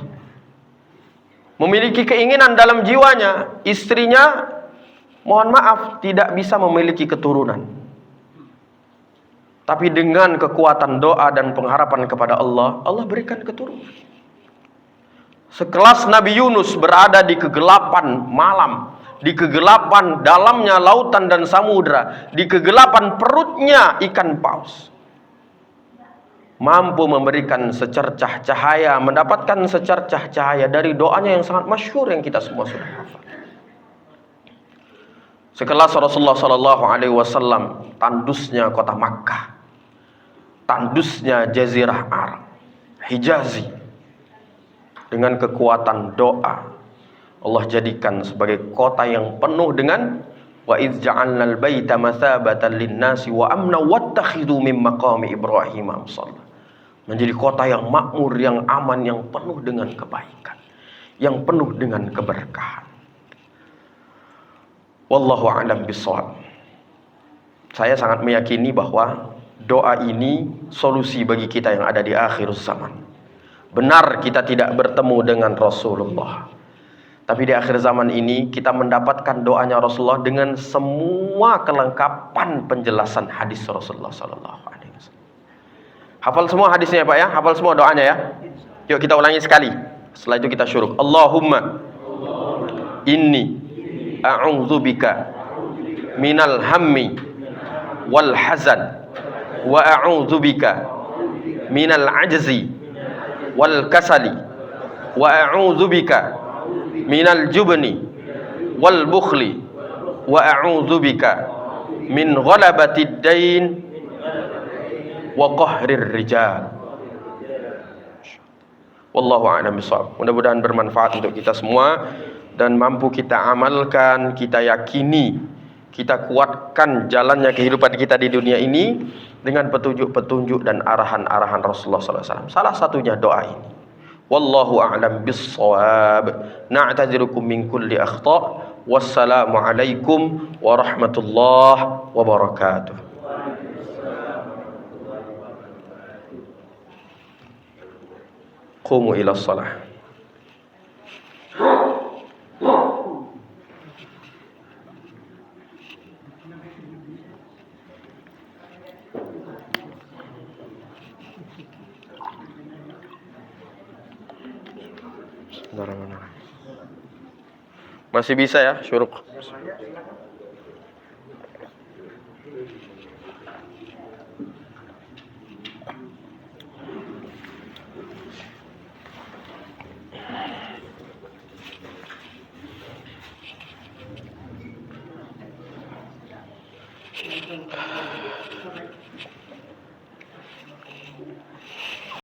memiliki keinginan dalam jiwanya, istrinya, mohon maaf, tidak bisa memiliki keturunan. Tapi dengan kekuatan doa dan pengharapan kepada Allah, Allah berikan keturunan. Sekelas Nabi Yunus berada di kegelapan malam, di kegelapan dalamnya lautan dan samudra, di kegelapan perutnya ikan paus, mampu memberikan secercah cahaya, mendapatkan secercah cahaya dari doanya yang sangat masyhur yang kita semua sudah hafal. Sekelas Rasulullah SAW, tandusnya kota Makkah, tandusnya Jazirah Arab, Hijazi, dengan kekuatan doa Allah jadikan sebagai kota yang penuh dengan wa idz ja'alnal baita matsabatan lin-nasi wa amna wattakhidhu min maqami Ibrahim musalla. Menjadi kota yang makmur, yang aman, yang penuh dengan kebaikan, yang penuh dengan keberkahan. Wallahu a'lam bishawab. Saya sangat meyakini bahwa doa ini solusi bagi kita yang ada di akhir zaman. Benar kita tidak bertemu dengan Rasulullah, tapi di akhir zaman ini kita mendapatkan doanya Rasulullah dengan semua kelengkapan penjelasan hadis Rasulullah SAW. Hafal semua hadisnya ya Pak ya? Hafal semua doanya ya? Yuk kita ulangi sekali. Setelah itu kita syuruk. Allahumma inni a'udzubika minal hammi wal hazan wa a'udzubika minal ajzi wal kasali wa a'udzubika minal jubni wal bukhli wa a'udzubika min ghalabatid dain wa qahrir rijal. Wallahu a'lam bishawab. Mudah-mudahan bermanfaat untuk kita semua dan mampu kita amalkan, kita yakini, kita kuatkan jalannya kehidupan kita di dunia ini dengan petunjuk-petunjuk dan arahan-arahan Rasulullah SAW. Salah satunya doa ini. Wallahu a'lam bis-shawab. Na'tadzirukum min kulli akhta'. Wassalamu alaikum warahmatullahi wabarakatuh. Qumu ila shalah. Masih bisa ya syuruk.